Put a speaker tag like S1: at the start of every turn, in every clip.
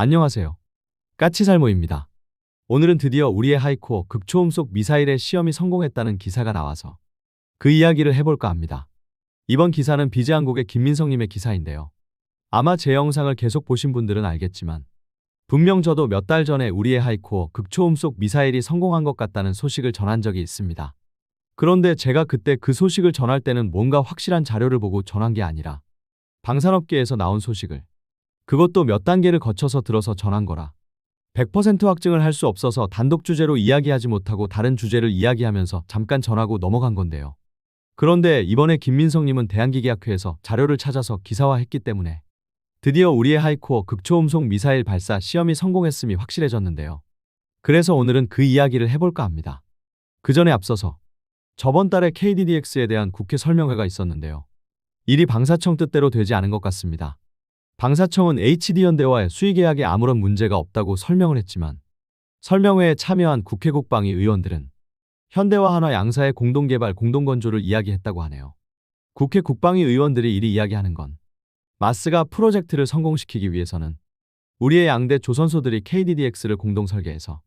S1: 안녕하세요. 까치살모입니다. 오늘은 드디어 우리의 하이코어 극초음속 미사일의 시험이 성공했다는 기사가 나와서 그 이야기를 해볼까 합니다. 이번 기사는 비제한국의 김민성님의 기사인데요. 아마 제 영상을 계속 보신 분들은 알겠지만 분명 저도 몇 달 전에 우리의 하이코어 극초음속 미사일이 성공한 것 같다는 소식을 전한 적이 있습니다. 그런데 제가 그때 그 소식을 전할 때는 뭔가 확실한 자료를 보고 전한 게 아니라 방산업계에서 나온 소식을 그것도 몇 단계를 거쳐서 들어서 전한 거라 100% 확증을 할 수 없어서 단독 주제로 이야기하지 못하고 다른 주제를 이야기하면서 잠깐 전하고 넘어간 건데요. 그런데 이번에 김민성님은 대한기계학회에서 자료를 찾아서 기사화했기 때문에 드디어 우리의 하이코어 극초음속 미사일 발사 시험이 성공했음이 확실해졌는데요. 그래서 오늘은 그 이야기를 해볼까 합니다. 그 전에 앞서서 저번 달에 KDDX에 대한 국회 설명회가 있었는데요. 일이 방사청 뜻대로 되지 않은 것 같습니다. 방사청은 HD현대와의 수의계약에 아무런 문제가 없다고 설명을 했지만 설명회에 참여한 국회 국방위 의원들은 현대와 한화 양사의 공동개발 공동건조를 이야기했다고 하네요. 국회 국방위 의원들이 이리 이야기하는 건 마스가 프로젝트를 성공시키기 위해서는 우리의 양대 조선소들이 KDDX를 공동 설계해서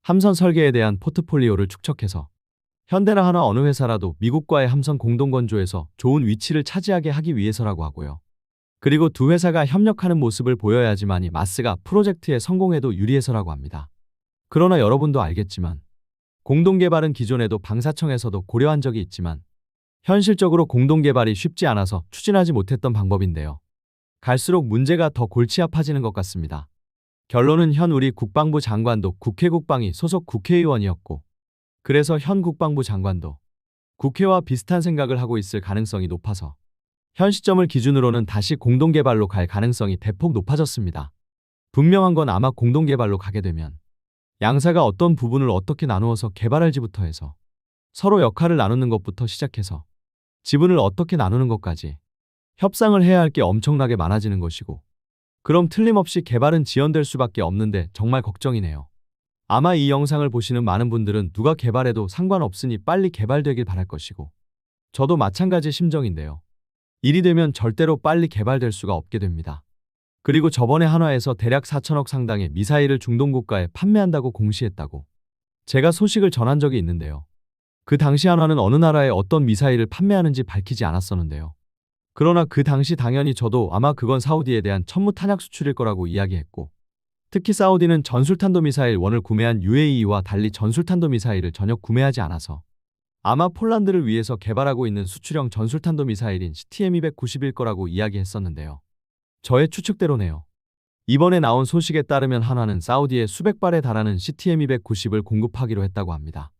S1: 함선 설계에 대한 포트폴리오를 축적해서 현대나 한화 어느 회사라도 미국과의 함선 공동건조에서 좋은 위치를 차지하게 하기 위해서라고 하고요. 그리고 두 회사가 협력하는 모습을 보여야지만이 마스가 프로젝트에 성공해도 유리해서라고 합니다. 그러나 여러분도 알겠지만 공동개발은 기존에도 방사청에서도 고려한 적이 있지만 현실적으로 공동개발이 쉽지 않아서 추진하지 못했던 방법인데요. 갈수록 문제가 더 골치 아파지는 것 같습니다. 결론은 현 우리 국방부 장관도 국회 국방위 소속 국회의원이었고 그래서 현 국방부 장관도 국회와 비슷한 생각을 하고 있을 가능성이 높아서 현 시점을 기준으로는 다시 공동개발로 갈 가능성이 대폭 높아졌습니다. 분명한 건 아마 공동개발로 가게 되면 양사가 어떤 부분을 어떻게 나누어서 개발할지부터 해서 서로 역할을 나누는 것부터 시작해서 지분을 어떻게 나누는 것까지 협상을 해야 할 게 엄청나게 많아지는 것이고 그럼 틀림없이 개발은 지연될 수밖에 없는데 정말 걱정이네요. 아마 이 영상을 보시는 많은 분들은 누가 개발해도 상관없으니 빨리 개발되길 바랄 것이고 저도 마찬가지 심정인데요. 일이 되면 절대로 빨리 개발될 수가 없게 됩니다. 그리고 저번에 한화에서 대략 4천억 상당의 미사일을 중동국가에 판매한다고 공시했다고 제가 소식을 전한 적이 있는데요. 그 당시 한화는 어느 나라에 어떤 미사일을 판매하는지 밝히지 않았었는데요. 그러나 그 당시 당연히 저도 아마 그건 사우디에 대한 천무 탄약 수출일 거라고 이야기했고 특히 사우디는 전술탄도 미사일 1을 구매한 UAE와 달리 전술탄도 미사일을 전혀 구매하지 않아서 아마 폴란드를 위해서 개발하고 있는 수출형 전술탄도 미사일인 CTM-290일 거라고 이야기했었는데요. 저의 추측대로네요. 이번에 나온 소식에 따르면 한화는 사우디에 수백 발에 달하는 CTM-290을 공급하기로 했다고 합니다.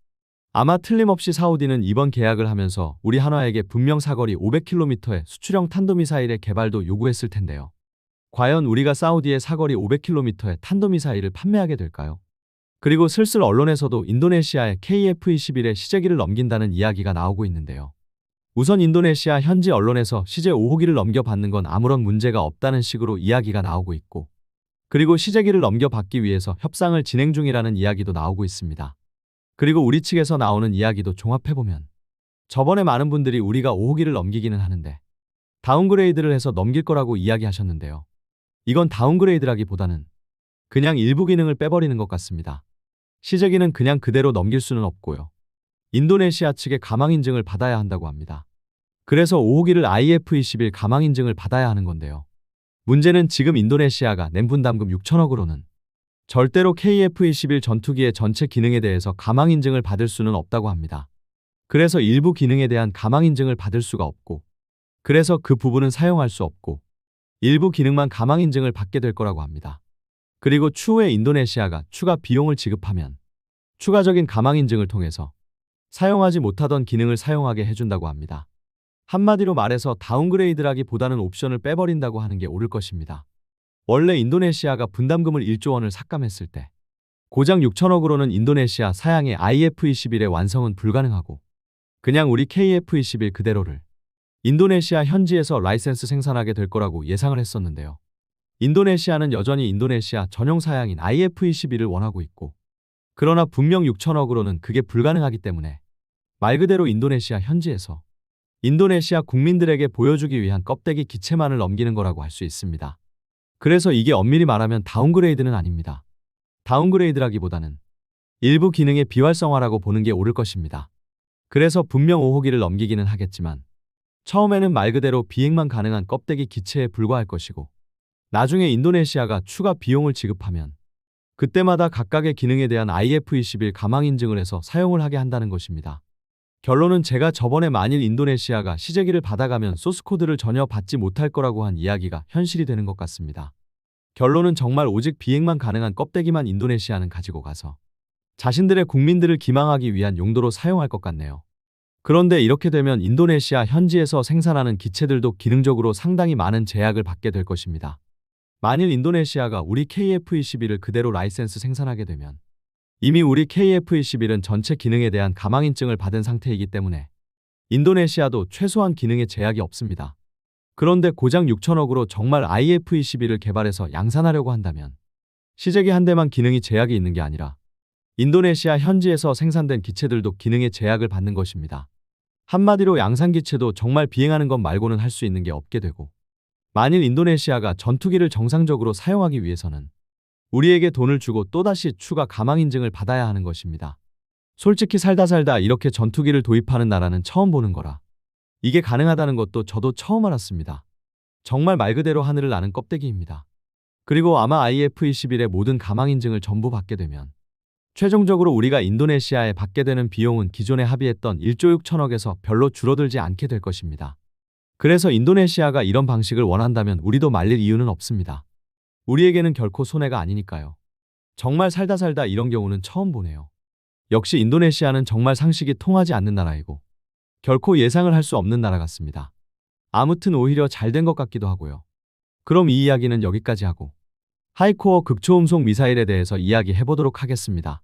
S1: 아마 틀림없이 사우디는 이번 계약을 하면서 우리 한화에게 분명 사거리 500km의 수출형 탄도미사일의 개발도 요구했을 텐데요. 과연 우리가 사우디에 사거리 500km의 탄도미사일을 판매하게 될까요? 그리고 슬슬 언론에서도 인도네시아의 KF-21의 시제기를 넘긴다는 이야기가 나오고 있는데요. 우선 인도네시아 현지 언론에서 시제 5호기를 넘겨받는 건 아무런 문제가 없다는 식으로 이야기가 나오고 있고 그리고 시제기를 넘겨받기 위해서 협상을 진행 중이라는 이야기도 나오고 있습니다. 그리고 우리 측에서 나오는 이야기도 종합해보면 저번에 많은 분들이 우리가 5호기를 넘기기는 하는데 다운그레이드를 해서 넘길 거라고 이야기하셨는데요. 이건 다운그레이드라기보다는 그냥 일부 기능을 빼버리는 것 같습니다. 시제기는 그냥 그대로 넘길 수는 없고요. 인도네시아 측의 가망 인증을 받아야 한다고 합니다. 그래서 5호기를 IF-21 가망 인증을 받아야 하는 건데요. 문제는 지금 인도네시아가 낸 분담금 6천억으로는 절대로 KF-21 전투기의 전체 기능에 대해서 가망 인증을 받을 수는 없다고 합니다. 그래서 일부 기능에 대한 가망 인증을 받을 수가 없고 그래서 그 부분은 사용할 수 없고 일부 기능만 가망 인증을 받게 될 거라고 합니다. 그리고 추후에 인도네시아가 추가 비용을 지급하면 추가적인 가망 인증을 통해서 사용하지 못하던 기능을 사용하게 해준다고 합니다. 한마디로 말해서 다운그레이드라기보다는 옵션을 빼버린다고 하는 게 옳을 것입니다. 원래 인도네시아가 분담금을 1조 원을 삭감했을 때 고작 6천억으로는 인도네시아 사양의 IF-21의 완성은 불가능하고 그냥 우리 KF-21 그대로를 인도네시아 현지에서 라이센스 생산하게 될 거라고 예상을 했었는데요. 인도네시아는 여전히 인도네시아 전용 사양인 IF-21을 원하고 있고 그러나 분명 6천억으로는 그게 불가능하기 때문에 말 그대로 인도네시아 현지에서 인도네시아 국민들에게 보여주기 위한 껍데기 기체만을 넘기는 거라고 할 수 있습니다. 그래서 이게 엄밀히 말하면 다운그레이드는 아닙니다. 다운그레이드라기보다는 일부 기능의 비활성화라고 보는 게 옳을 것입니다. 그래서 분명 5호기를 넘기기는 하겠지만 처음에는 말 그대로 비행만 가능한 껍데기 기체에 불과할 것이고 나중에 인도네시아가 추가 비용을 지급하면 그때마다 각각의 기능에 대한 IF-21 가망 인증을 해서 사용을 하게 한다는 것입니다. 결론은 제가 저번에 만일 인도네시아가 시제기를 받아가면 소스코드를 전혀 받지 못할 거라고 한 이야기가 현실이 되는 것 같습니다. 결론은 정말 오직 비행만 가능한 껍데기만 인도네시아는 가지고 가서 자신들의 국민들을 기망하기 위한 용도로 사용할 것 같네요. 그런데 이렇게 되면 인도네시아 현지에서 생산하는 기체들도 기능적으로 상당히 많은 제약을 받게 될 것입니다. 만일 인도네시아가 우리 KF-21을 그대로 라이센스 생산하게 되면 이미 우리 KF-21은 전체 기능에 대한 가망인증을 받은 상태이기 때문에 인도네시아도 최소한 기능에 제약이 없습니다. 그런데 고작 6천억으로 정말 IF-21을 개발해서 양산하려고 한다면 시제기 한 대만 기능이 제약이 있는 게 아니라 인도네시아 현지에서 생산된 기체들도 기능에 제약을 받는 것입니다. 한마디로 양산기체도 정말 비행하는 것 말고는 할 수 있는 게 없게 되고 만일 인도네시아가 전투기를 정상적으로 사용하기 위해서는 우리에게 돈을 주고 또다시 추가 가망인증을 받아야 하는 것입니다. 솔직히 살다 이렇게 전투기를 도입하는 나라는 처음 보는 거라 이게 가능하다는 것도 저도 처음 알았습니다. 정말 말 그대로 하늘을 나는 껍데기입니다. 그리고 아마 IF-21의 모든 가망인증을 전부 받게 되면 최종적으로 우리가 인도네시아에 받게 되는 비용은 기존에 합의했던 1조 6천억에서 별로 줄어들지 않게 될 것입니다. 그래서 인도네시아가 이런 방식을 원한다면 우리도 말릴 이유는 없습니다. 우리에게는 결코 손해가 아니니까요. 정말 살다 이런 경우는 처음 보네요. 역시 인도네시아는 정말 상식이 통하지 않는 나라이고 결코 예상을 할 수 없는 나라 같습니다. 아무튼 오히려 잘 된 것 같기도 하고요. 그럼 이 이야기는 여기까지 하고 하이코어 극초음속 미사일에 대해서 이야기해 보도록 하겠습니다.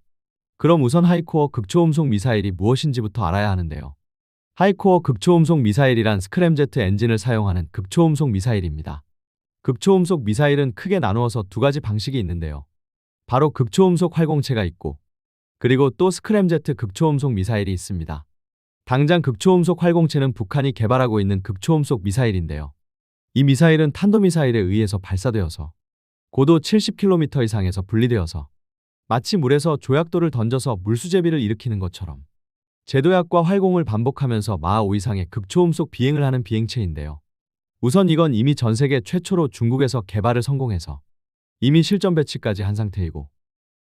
S1: 그럼 우선 하이코어 극초음속 미사일이 무엇인지부터 알아야 하는데요. 하이코어 극초음속 미사일이란 스크램제트 엔진을 사용하는 극초음속 미사일입니다. 극초음속 미사일은 크게 나누어서 두 가지 방식이 있는데요. 바로 극초음속 활공체가 있고 그리고 또 스크램제트 극초음속 미사일이 있습니다. 당장 극초음속 활공체는 북한이 개발하고 있는 극초음속 미사일인데요. 이 미사일은 탄도미사일에 의해서 발사되어서 고도 70km 이상에서 분리되어서 마치 물에서 조약돌을 던져서 물수제비를 일으키는 것처럼 제도약과 활공을 반복하면서 마하 5 이상의 극초음속 비행을 하는 비행체인데요. 우선 이건 이미 전 세계 최초로 중국에서 개발을 성공해서 이미 실전 배치까지 한 상태이고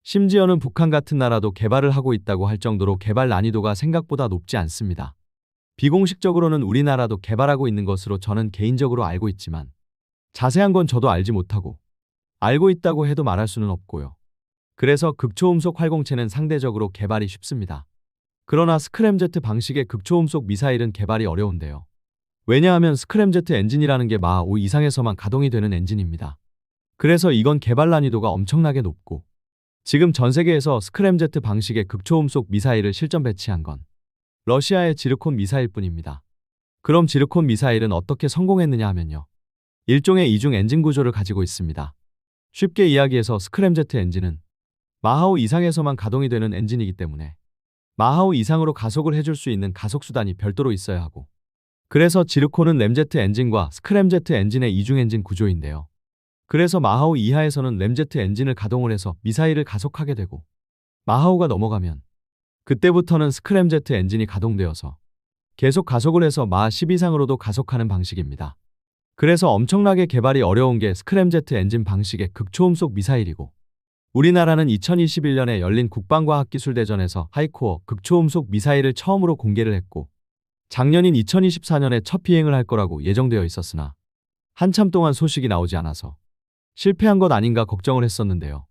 S1: 심지어는 북한 같은 나라도 개발을 하고 있다고 할 정도로 개발 난이도가 생각보다 높지 않습니다. 비공식적으로는 우리나라도 개발하고 있는 것으로 저는 개인적으로 알고 있지만 자세한 건 저도 알지 못하고 알고 있다고 해도 말할 수는 없고요. 그래서 극초음속 활공체는 상대적으로 개발이 쉽습니다. 그러나 스크램제트 방식의 극초음속 미사일은 개발이 어려운데요. 왜냐하면 스크램제트 엔진이라는 게 마하 5 이상에서만 가동이 되는 엔진입니다. 그래서 이건 개발 난이도가 엄청나게 높고 지금 전 세계에서 스크램제트 방식의 극초음속 미사일을 실전 배치한 건 러시아의 지르콘 미사일뿐입니다. 그럼 지르콘 미사일은 어떻게 성공했느냐 하면요. 일종의 이중 엔진 구조를 가지고 있습니다. 쉽게 이야기해서 스크램제트 엔진은 마하 5 이상에서만 가동이 되는 엔진이기 때문에 마하 5 이상으로 가속을 해줄 수 있는 가속수단이 별도로 있어야 하고 그래서 지르콘은 램제트 엔진과 스크램제트 엔진의 이중 엔진 구조인데요. 그래서 마하 5 이하에서는 램제트 엔진을 가동을 해서 미사일을 가속하게 되고 마하 5가 넘어가면 그때부터는 스크램제트 엔진이 가동되어서 계속 가속을 해서 마하 10 이상으로도 가속하는 방식입니다. 그래서 엄청나게 개발이 어려운 게 스크램제트 엔진 방식의 극초음속 미사일이고 우리나라는 2021년에 열린 국방과학기술대전에서 하이코어 극초음속 미사일을 처음으로 공개를 했고 작년인 2024년에 첫 비행을 할 거라고 예정되어 있었으나 한참 동안 소식이 나오지 않아서 실패한 것 아닌가 걱정을 했었는데요.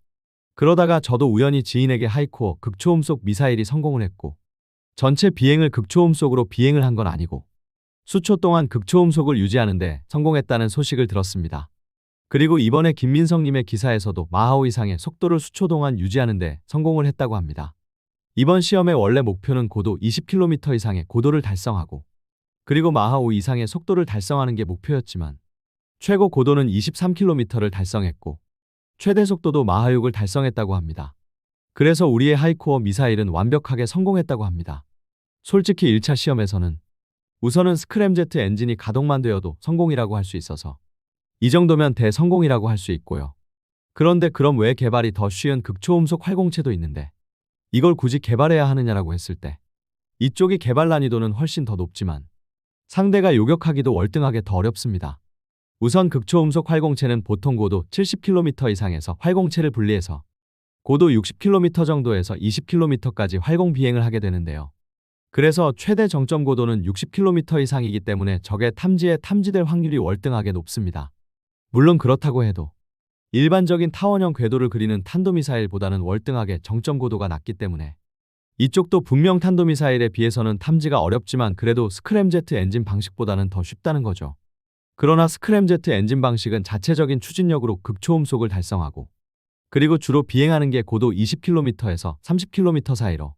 S1: 그러다가 저도 우연히 지인에게 하이코어 극초음속 미사일이 성공을 했고 전체 비행을 극초음속으로 비행을 한 건 아니고 수초 동안 극초음속을 유지하는데 성공했다는 소식을 들었습니다. 그리고 이번에 김민성님의 기사에서도 마하 5 이상의 속도를 수초 동안 유지하는데 성공을 했다고 합니다. 이번 시험의 원래 목표는 고도 20km 이상의 고도를 달성하고 그리고 마하 5 이상의 속도를 달성하는 게 목표였지만 최고 고도는 23km를 달성했고 최대 속도도 마하 6을 달성했다고 합니다. 그래서 우리의 하이코어 미사일은 완벽하게 성공했다고 합니다. 솔직히 1차 시험에서는 우선은 스크램제트 엔진이 가동만 되어도 성공이라고 할 수 있어서 이 정도면 대성공이라고 할 수 있고요. 그런데 그럼 왜 개발이 더 쉬운 극초음속 활공체도 있는데 이걸 굳이 개발해야 하느냐라고 했을 때 이쪽이 개발 난이도는 훨씬 더 높지만 상대가 요격하기도 월등하게 더 어렵습니다. 우선 극초음속 활공체는 보통 고도 70km 이상에서 활공체를 분리해서 고도 60km 정도에서 20km까지 활공 비행을 하게 되는데요. 그래서 최대 정점 고도는 60km 이상이기 때문에 적의 탐지에 탐지될 확률이 월등하게 높습니다. 물론 그렇다고 해도 일반적인 타원형 궤도를 그리는 탄도미사일보다는 월등하게 정점 고도가 낮기 때문에 이쪽도 분명 탄도미사일에 비해서는 탐지가 어렵지만 그래도 스크램제트 엔진 방식보다는 더 쉽다는 거죠. 그러나 스크램제트 엔진 방식은 자체적인 추진력으로 극초음속을 달성하고 그리고 주로 비행하는 게 고도 20km에서 30km 사이로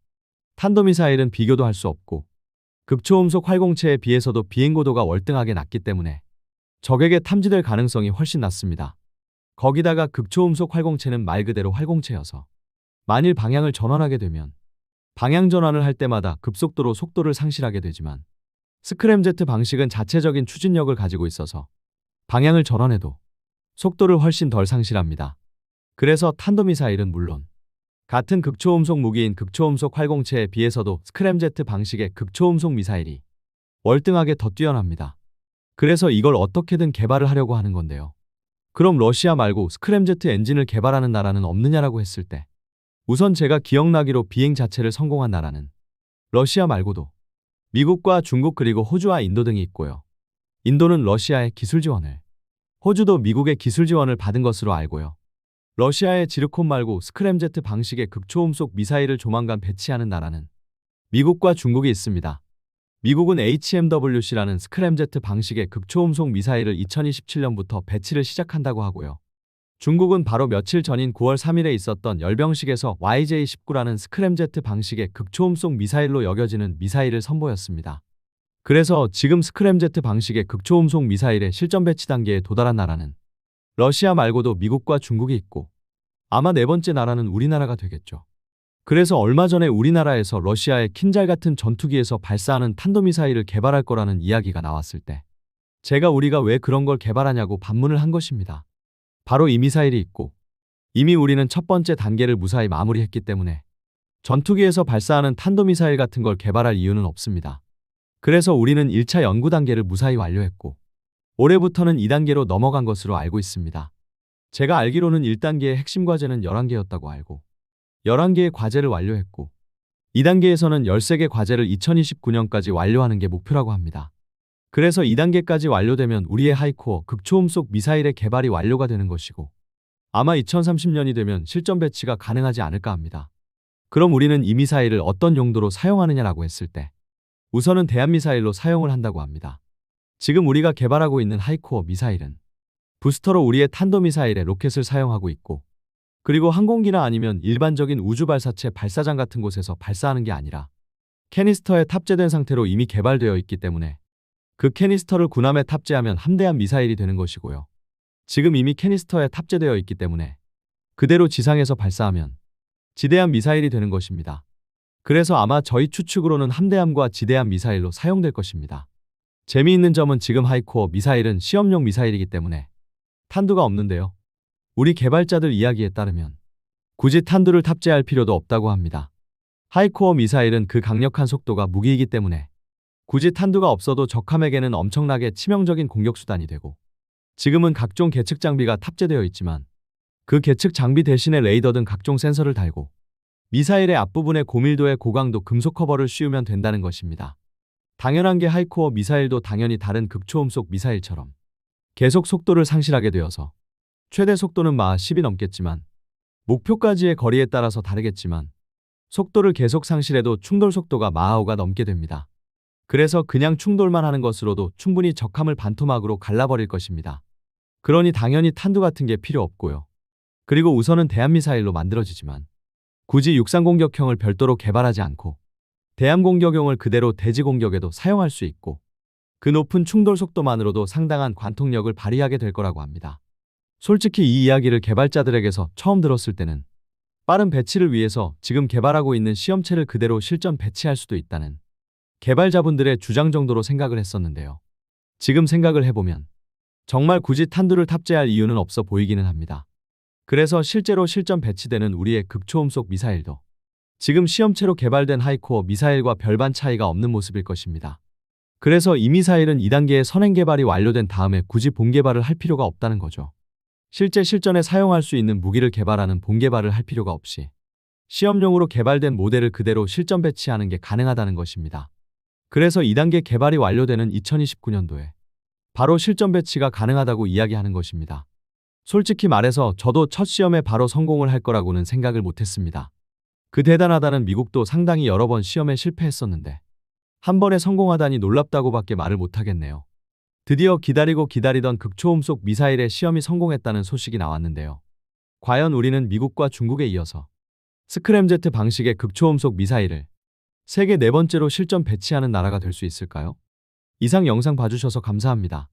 S1: 탄도미사일은 비교도 할 수 없고 극초음속 활공체에 비해서도 비행고도가 월등하게 낮기 때문에 적에게 탐지될 가능성이 훨씬 낮습니다. 거기다가 극초음속 활공체는 말 그대로 활공체여서 만일 방향을 전환하게 되면 방향 전환을 할 때마다 급속도로 속도를 상실하게 되지만 스크램제트 방식은 자체적인 추진력을 가지고 있어서 방향을 전환해도 속도를 훨씬 덜 상실합니다. 그래서 탄도미사일은 물론 같은 극초음속 무기인 극초음속 활공체에 비해서도 스크램제트 방식의 극초음속 미사일이 월등하게 더 뛰어납니다. 그래서 이걸 어떻게든 개발을 하려고 하는 건데요. 그럼 러시아 말고 스크램제트 엔진을 개발하는 나라는 없느냐라고 했을 때 우선 제가 기억나기로 비행 자체를 성공한 나라는 러시아 말고도 미국과 중국 그리고 호주와 인도 등이 있고요. 인도는 러시아의 기술 지원을, 호주도 미국의 기술 지원을 받은 것으로 알고요. 러시아의 지르콘 말고 스크램제트 방식의 극초음속 미사일을 조만간 배치하는 나라는 미국과 중국이 있습니다. 미국은 HMWC라는 스크램제트 방식의 극초음속 미사일을 2027년부터 배치를 시작한다고 하고요. 중국은 바로 며칠 전인 9월 3일에 있었던 열병식에서 YJ-19라는 스크램제트 방식의 극초음속 미사일로 여겨지는 미사일을 선보였습니다. 그래서 지금 스크램제트 방식의 극초음속 미사일의 실전 배치 단계에 도달한 나라는 러시아 말고도 미국과 중국이 있고 아마 네 번째 나라는 우리나라가 되겠죠. 그래서 얼마 전에 우리나라에서 러시아의 킨잘 같은 전투기에서 발사하는 탄도미사일을 개발할 거라는 이야기가 나왔을 때 제가 우리가 왜 그런 걸 개발하냐고 반문을 한 것입니다. 바로 이 미사일이 있고 이미 우리는 첫 번째 단계를 무사히 마무리했기 때문에 전투기에서 발사하는 탄도미사일 같은 걸 개발할 이유는 없습니다. 그래서 우리는 1차 연구 단계를 무사히 완료했고 올해부터는 2단계로 넘어간 것으로 알고 있습니다. 제가 알기로는 1단계의 핵심 과제는 11개였다고 알고 11개의 과제를 완료했고 2단계에서는 13개 과제를 2029년까지 완료하는 게 목표라고 합니다. 그래서 2단계까지 완료되면 우리의 하이코어 극초음속 미사일의 개발이 완료가 되는 것이고 아마 2030년이 되면 실전 배치가 가능하지 않을까 합니다. 그럼 우리는 이 미사일을 어떤 용도로 사용하느냐라고 했을 때 우선은 대한미사일로 사용을 한다고 합니다. 지금 우리가 개발하고 있는 하이코어 미사일은 부스터로 우리의 탄도미사일에 로켓을 사용하고 있고 그리고 항공기나 아니면 일반적인 우주발사체 발사장 같은 곳에서 발사하는 게 아니라 캐니스터에 탑재된 상태로 이미 개발되어 있기 때문에 그 캐니스터를 군함에 탑재하면 함대함 미사일이 되는 것이고요. 지금 이미 캐니스터에 탑재되어 있기 때문에 그대로 지상에서 발사하면 지대함 미사일이 되는 것입니다. 그래서 아마 저희 추측으로는 함대함과 지대함 미사일로 사용될 것입니다. 재미있는 점은 지금 하이코어 미사일은 시험용 미사일이기 때문에 탄두가 없는데요. 우리 개발자들 이야기에 따르면 굳이 탄두를 탑재할 필요도 없다고 합니다. 하이코어 미사일은 그 강력한 속도가 무기이기 때문에 굳이 탄두가 없어도 적함에게는 엄청나게 치명적인 공격수단이 되고 지금은 각종 계측 장비가 탑재되어 있지만 그 계측 장비 대신에 레이더 등 각종 센서를 달고 미사일의 앞부분에 고밀도의 고강도 금속 커버를 씌우면 된다는 것입니다. 당연한 게 하이코어 미사일도 당연히 다른 극초음속 미사일처럼 계속 속도를 상실하게 되어서 최대 속도는 마하 10이 넘겠지만 목표까지의 거리에 따라서 다르겠지만 속도를 계속 상실해도 충돌 속도가 마하 5가 넘게 됩니다. 그래서 그냥 충돌만 하는 것으로도 충분히 적함을 반토막으로 갈라버릴 것입니다. 그러니 당연히 탄두 같은 게 필요 없고요. 그리고 우선은 대함미사일로 만들어지지만 굳이 육상 공격형을 별도로 개발하지 않고 대함 공격용을 그대로 대지 공격에도 사용할 수 있고 그 높은 충돌 속도만으로도 상당한 관통력을 발휘하게 될 거라고 합니다. 솔직히 이 이야기를 개발자들에게서 처음 들었을 때는 빠른 배치를 위해서 지금 개발하고 있는 시험체를 그대로 실전 배치할 수도 있다는 개발자분들의 주장 정도로 생각을 했었는데요. 지금 생각을 해보면 정말 굳이 탄두를 탑재할 이유는 없어 보이기는 합니다. 그래서 실제로 실전 배치되는 우리의 극초음속 미사일도 지금 시험체로 개발된 하이코어 미사일과 별반 차이가 없는 모습일 것입니다. 그래서 이 미사일은 2단계의 선행 개발이 완료된 다음에 굳이 본개발을 할 필요가 없다는 거죠. 실제 실전에 사용할 수 있는 무기를 개발하는 본개발을 할 필요가 없이 시험용으로 개발된 모델을 그대로 실전 배치하는 게 가능하다는 것입니다. 그래서 2단계 개발이 완료되는 2029년도에 바로 실전 배치가 가능하다고 이야기하는 것입니다. 솔직히 말해서 저도 첫 시험에 바로 성공을 할 거라고는 생각을 못했습니다. 그 대단하다는 미국도 상당히 여러 번 시험에 실패했었는데 한 번에 성공하다니 놀랍다고밖에 말을 못하겠네요. 드디어 기다리고 기다리던 극초음속 미사일의 시험이 성공했다는 소식이 나왔는데요. 과연 우리는 미국과 중국에 이어서 스크램제트 방식의 극초음속 미사일을 세계 네 번째로 실전 배치하는 나라가 될 수 있을까요? 이상 영상 봐주셔서 감사합니다.